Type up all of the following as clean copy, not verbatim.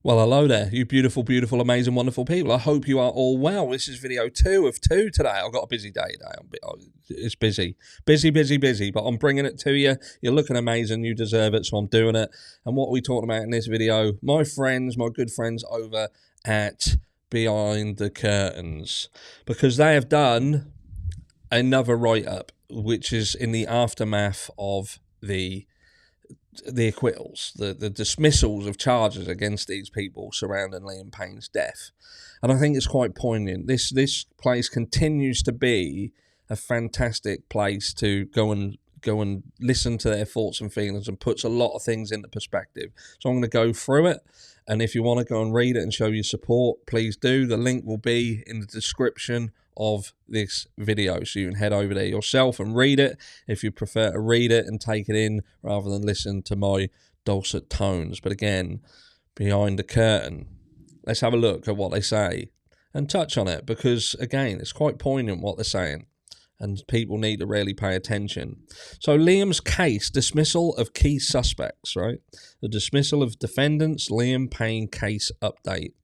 Well, hello there, you beautiful, beautiful, amazing, wonderful people. I hope you are all well. This is video 2 of 2 today. I've got a busy day today. It's busy, but I'm bringing it to you. You're looking amazing. You deserve it, so I'm doing it. And what are we talking about in this video? My friends, my good friends over at Behind the Curtains, because they have done another write-up, which is in the aftermath of the acquittals, the dismissals of charges against these people surrounding Liam Payne's death. And I think it's quite poignant. This place continues to be a fantastic place to go and listen to their thoughts and feelings, and puts a lot of things into perspective. So I'm going to go through it, and if you want to go and read it and show your support, please do. The link will be in the description of this video, so you can head over there yourself and read it if you prefer to read it and take it in rather than listen to my dulcet tones. But again, Behind the Curtain, let's have a look at what they say and touch on it, because again, it's quite poignant what they're saying and people need to really pay attention. So Liam's case, dismissal of key suspects, right? The dismissal of defendants, Liam Payne case update.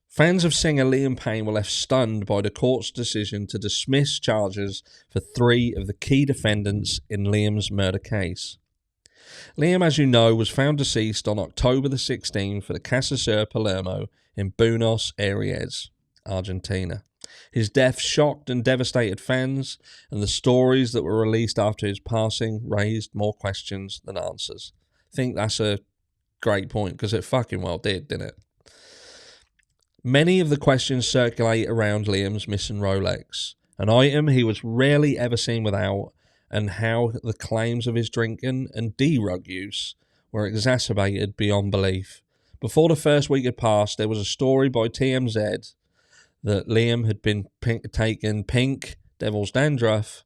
Fans of singer Liam Payne were left stunned by the court's decision to dismiss charges for 3 of the key defendants in Liam's murder case. Liam, as you know, was found deceased on October the 16th at the Casa Sur Palermo in Buenos Aires, Argentina. His death shocked and devastated fans, and the stories that were released after his passing raised more questions than answers. I think that's a great point, because it fucking well did, didn't it? Many of the questions circulate around Liam's missing Rolex, an item he was rarely ever seen without, and how the claims of his drinking and D-rug use were exacerbated beyond belief. Before the first week had passed, there was a story by TMZ that Liam had been taking pink devil's dandruff,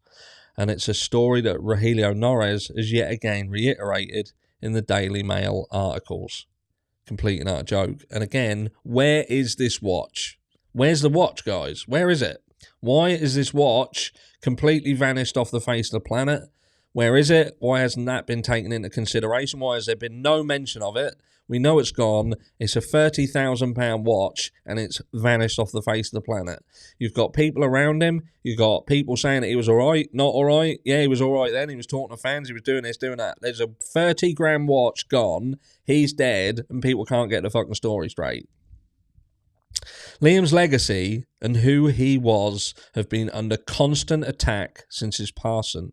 and it's a story that Rogelio Norris has yet again reiterated in the Daily Mail articles. Complete and utter joke. And again, where is this watch? Where's the watch, guys? Where is it? Why is this watch completely vanished off the face of the planet? Where is it? Why hasn't that been taken into consideration? Why has there been no mention of it? We know it's gone. It's a £30,000 watch, and it's vanished off the face of the planet. You've got people around him. You've got people saying that he was all right, not all right. Yeah, he was all right then. He was talking to fans. He was doing this, doing that. There's a 30-grand watch gone. He's dead, and people can't get the fucking story straight. Liam's legacy and who he was have been under constant attack since his passing.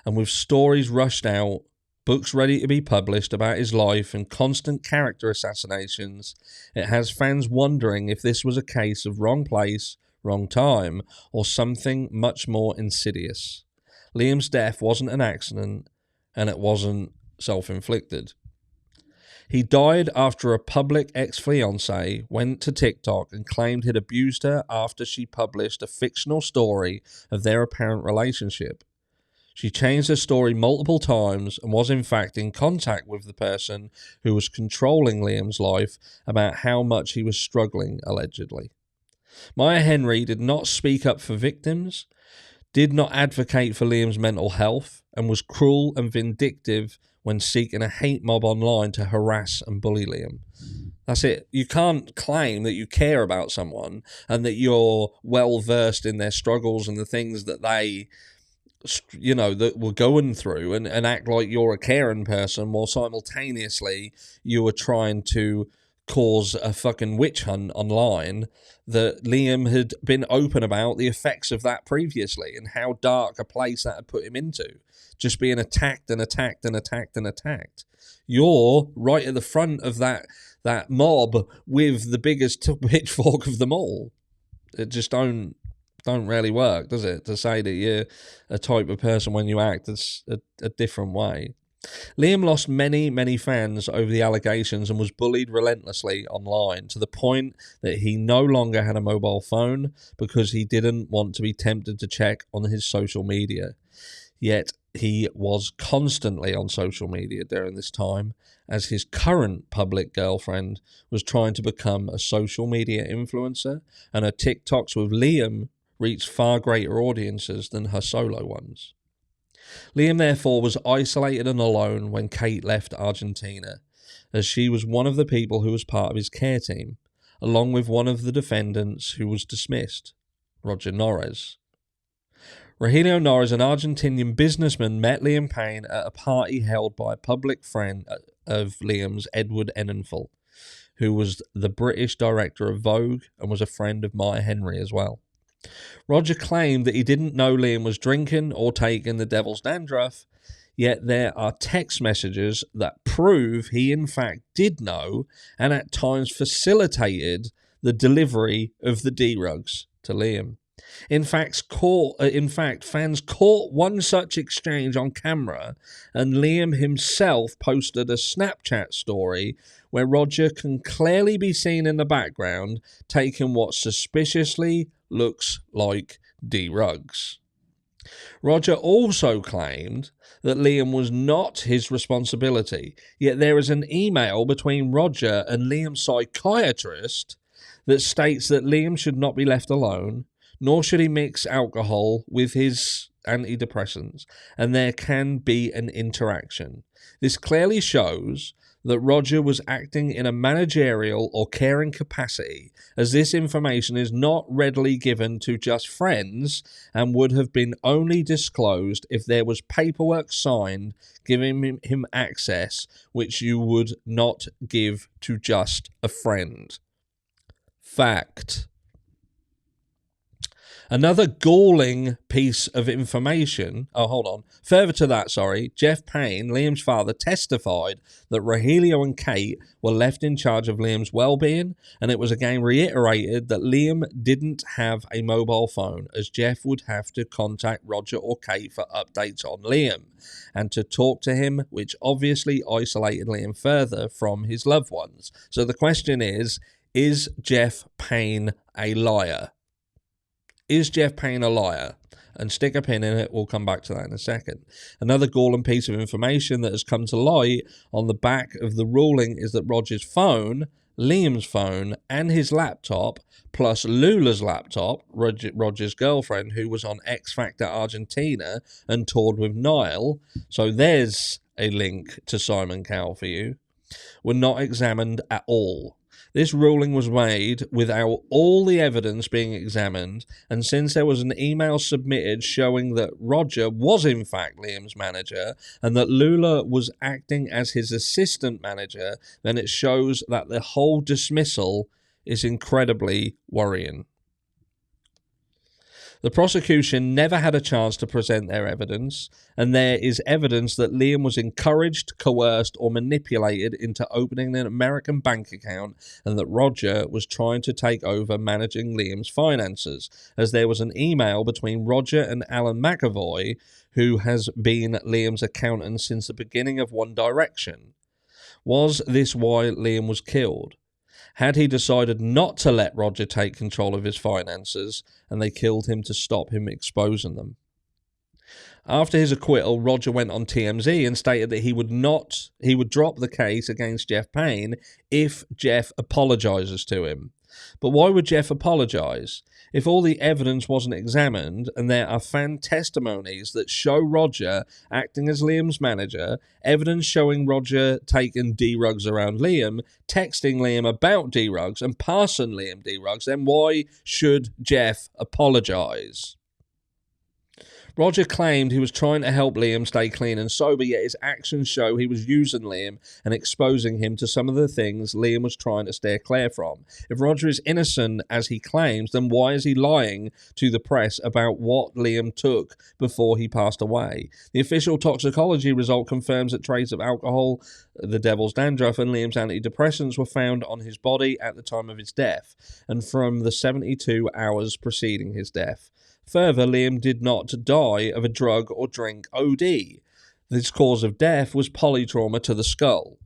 And with stories rushed out, books ready to be published about his life, and constant character assassinations, it has fans wondering if this was a case of wrong place, wrong time, or something much more insidious. Liam's death wasn't an accident, and it wasn't self-inflicted. He died after a public ex-fiancée went to TikTok and claimed he'd abused her after she published a fictional story of their apparent relationship. She changed her story multiple times and was in fact in contact with the person who was controlling Liam's life about how much he was struggling, allegedly. Maya Henry did not speak up for victims, did not advocate for Liam's mental health, and was cruel and vindictive when seeking a hate mob online to harass and bully Liam. That's it. You can't claim that you care about someone and that you're well versed in their struggles and the things that they, you know, that we're going through, and act like you're a caring person while simultaneously you were trying to cause a fucking witch hunt online that Liam had been open about the effects of that previously and how dark a place that had put him into. Just being attacked and attacked and attacked and attacked. You're right at the front of that mob with the biggest pitchfork of them all. It just don't really work, does it? To say that you're a type of person when you act a different way. Liam lost many, many fans over the allegations and was bullied relentlessly online, to the point that he no longer had a mobile phone because he didn't want to be tempted to check on his social media. Yet he was constantly on social media during this time, as his current public girlfriend was trying to become a social media influencer, and her TikToks with Liam reached far greater audiences than her solo ones. Liam therefore was isolated and alone when Kate left Argentina, as she was one of the people who was part of his care team, along with one of the defendants who was dismissed, Roger Norris. Rogelio Norris, an Argentinian businessman, met Liam Payne at a party held by a public friend of Liam's, Edward Enninful, who was the British director of Vogue and was a friend of Maya Henry as well. Roger claimed that he didn't know Liam was drinking or taking the devil's dandruff, yet there are text messages that prove he in fact did know and at times facilitated the delivery of the D-Rugs to Liam. In fact, fans caught one such exchange on camera, and Liam himself posted a Snapchat story where Roger can clearly be seen in the background taking what suspiciously looks like D-Rugs. Roger also claimed that Liam was not his responsibility, yet there is an email between Roger and Liam's psychiatrist that states that Liam should not be left alone, nor should he mix alcohol with his antidepressants, and there can be an interaction. This clearly shows that Roger was acting in a managerial or caring capacity, as this information is not readily given to just friends and would have been only disclosed if there was paperwork signed giving him access, which you would not give to just a friend. Fact. Another galling piece of information, further to that, Jeff Payne, Liam's father, testified that Rogelio and Kate were left in charge of Liam's well-being, and it was again reiterated that Liam didn't have a mobile phone, as Jeff would have to contact Roger or Kate for updates on Liam, and to talk to him, which obviously isolated Liam further from his loved ones. So the question is Jeff Payne a liar? Is Jeff Payne a liar? And stick a pin in it, we'll come back to that in a second. Another galling piece of information that has come to light on the back of the ruling is that Roger's phone, Liam's phone, and his laptop, plus Lula's laptop, Roger's girlfriend, who was on X Factor Argentina and toured with Niall, so there's a link to Simon Cowell for you, were not examined at all. This ruling was made without all the evidence being examined, and since there was an email submitted showing that Roger was in fact Liam's manager and that Lula was acting as his assistant manager, then it shows that the whole dismissal is incredibly worrying. The prosecution never had a chance to present their evidence, and there is evidence that Liam was encouraged, coerced, or manipulated into opening an American bank account, and that Roger was trying to take over managing Liam's finances, as there was an email between Roger and Alan McAvoy, who has been Liam's accountant since the beginning of One Direction. Was this why Liam was killed? Had he decided not to let Roger take control of his finances, and they killed him to stop him exposing them? After his acquittal, Roger went on TMZ and stated that he would drop the case against Jeff Payne if Jeff apologizes to him. But why would Jeff apologize? If all the evidence wasn't examined, and there are fan testimonies that show Roger acting as Liam's manager, evidence showing Roger taking D-Rugs around Liam, texting Liam about D-Rugs, and passing Liam D-Rugs, then why should Jeff apologise? Roger claimed he was trying to help Liam stay clean and sober, yet his actions show he was using Liam and exposing him to some of the things Liam was trying to steer clear from. If Roger is innocent, as he claims, then why is he lying to the press about what Liam took before he passed away? The official toxicology result confirms that traces of alcohol, the devil's dandruff, and Liam's antidepressants were found on his body at the time of his death, and from the 72 hours preceding his death. Further, Liam did not die of a drug or drink OD. His cause of death was polytrauma to the skull,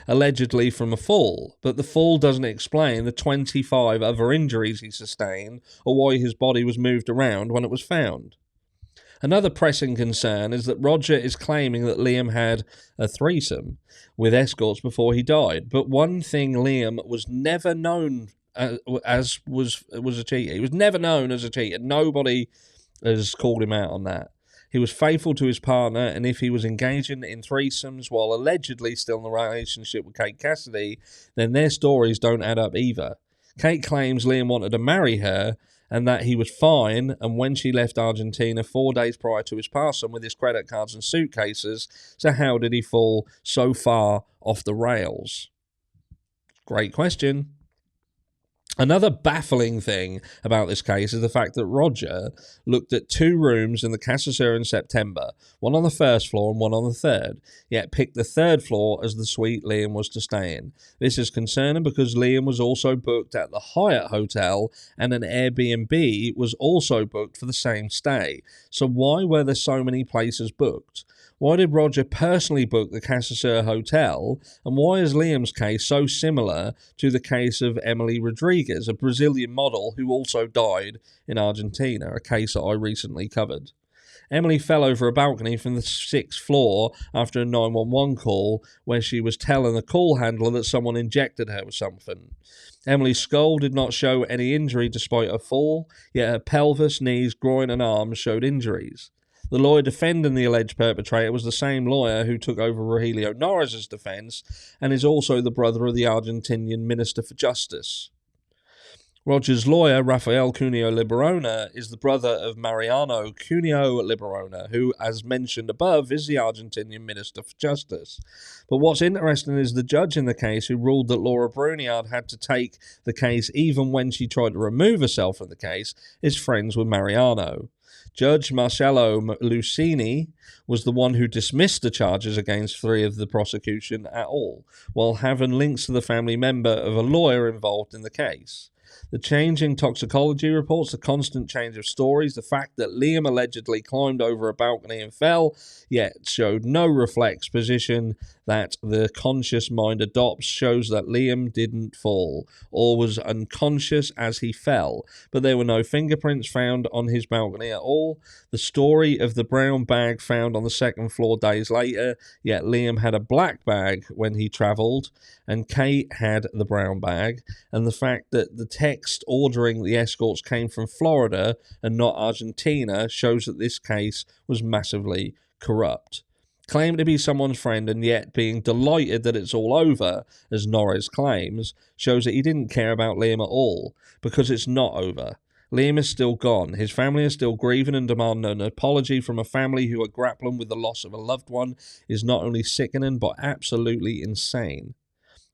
allegedly from a fall, but the fall doesn't explain the 25 other injuries he sustained or why his body was moved around when it was found. Another pressing concern is that Roger is claiming that Liam had a threesome with escorts before he died, but one thing Liam was never known was a cheater. He was never known as a cheater. Nobody has called him out on that. He was faithful to his partner, and if he was engaging in threesomes while allegedly still in a relationship with Kate Cassidy, then their stories don't add up either. Kate claims Liam wanted to marry her and that he was fine, and when she left Argentina 4 days prior to his passing with his credit cards and suitcases, so how did he fall so far off the rails? Great question. Another baffling thing about this case is the fact that Roger looked at 2 rooms in the Casa Sur in September, one on the first floor and one on the third, yet picked the third floor as the suite Liam was to stay in. This is concerning because Liam was also booked at the Hyatt Hotel and an Airbnb was also booked for the same stay. So why were there so many places booked? Why did Roger personally book the Casa Sur Hotel? And why is Liam's case so similar to the case of Emily Rodriguez, a Brazilian model who also died in Argentina, a case that I recently covered? Emily fell over a balcony from the 6th floor after a 911 call where she was telling the call handler that someone injected her with something. Emily's skull did not show any injury despite her fall, yet her pelvis, knees, groin and arms showed injuries. The lawyer defending the alleged perpetrator was the same lawyer who took over Rogelio Norris's defense and is also the brother of the Argentinian Minister for Justice. Roger's lawyer, Rafael Cuneo Liberona, is the brother of Mariano Cuneo Liberona, who, as mentioned above, is the Argentinian Minister for Justice. But what's interesting is the judge in the case who ruled that Laura Bruniard had to take the case even when she tried to remove herself from the case is friends with Mariano. Judge Marcello Lucini was the one who dismissed the charges against 3 of the prosecution at all, while having links to the family member of a lawyer involved in the case. The changing toxicology reports, the constant change of stories, the fact that Liam allegedly climbed over a balcony and fell, yet showed no reflex position that the conscious mind adopts shows that Liam didn't fall or was unconscious as he fell, but there were no fingerprints found on his balcony at all. The story of the brown bag found on the 2nd floor days later, yet Liam had a black bag when he travelled and Kate had the brown bag, and the fact that the text ordering the escorts came from Florida and not Argentina shows that this case was massively corrupt. Claimed to be someone's friend and yet being delighted that it's all over, as Norris claims, shows that he didn't care about Liam at all, because it's not over. Liam is still gone. His family is still grieving and demanding an apology from a family who are grappling with the loss of a loved one is not only sickening but absolutely insane.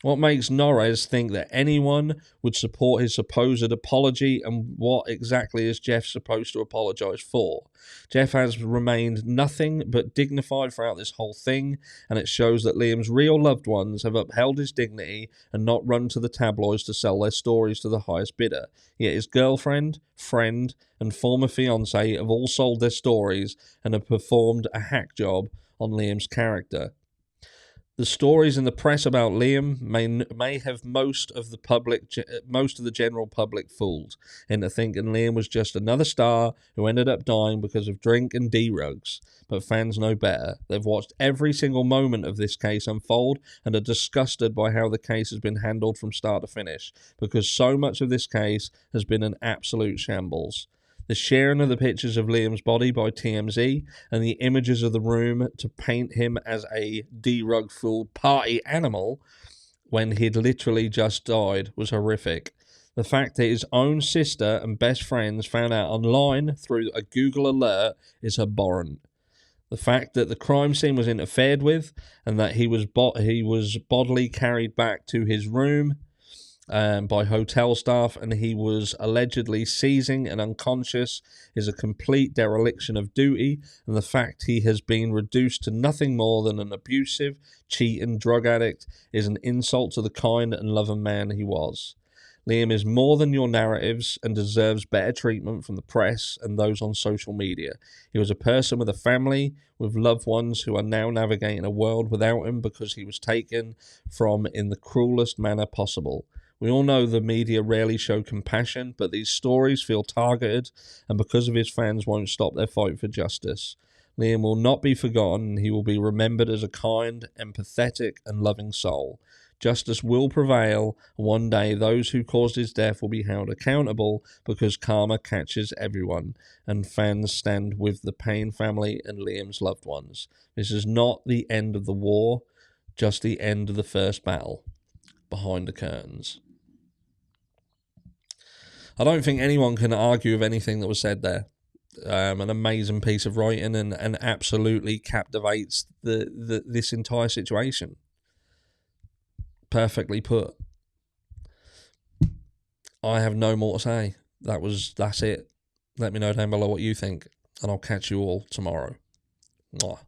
What makes Norris think that anyone would support his supposed apology, and what exactly is Jeff supposed to apologise for? Jeff has remained nothing but dignified throughout this whole thing, and it shows that Liam's real loved ones have upheld his dignity and not run to the tabloids to sell their stories to the highest bidder. Yet his girlfriend, friend, and former fiancé have all sold their stories and have performed a hack job on Liam's character. The stories in the press about Liam may have most of the general public fooled into thinking Liam was just another star who ended up dying because of drink and D-rugs. But fans know better. They've watched every single moment of this case unfold and are disgusted by how the case has been handled from start to finish, because so much of this case has been an absolute shambles. The sharing of the pictures of Liam's body by TMZ and the images of the room to paint him as a D-rug-fooled party animal when he'd literally just died was horrific. The fact that his own sister and best friends found out online through a Google alert is abhorrent. The fact that the crime scene was interfered with and that he was bodily carried back to his room by hotel staff and he was allegedly seizing and unconscious is a complete dereliction of duty, and the fact he has been reduced to nothing more than an abusive, cheating drug addict is an insult to the kind and loving man he was. Liam is more than your narratives and deserves better treatment from the press and those on social media. He was a person with a family, with loved ones who are now navigating a world without him because he was taken from in the cruelest manner possible. We all know the media rarely show compassion, but these stories feel targeted, and because of his fans won't stop their fight for justice. Liam will not be forgotten, and he will be remembered as a kind, empathetic, and loving soul. Justice will prevail. One day, those who caused his death will be held accountable because karma catches everyone, and fans stand with the Payne family and Liam's loved ones. This is not the end of the war, just the end of the first battle. Behind the curtains. I don't think anyone can argue with anything that was said there. An amazing piece of writing and absolutely captivates this entire situation. Perfectly put. I have no more to say. That's it. Let me know down below what you think, and I'll catch you all tomorrow. Mwah.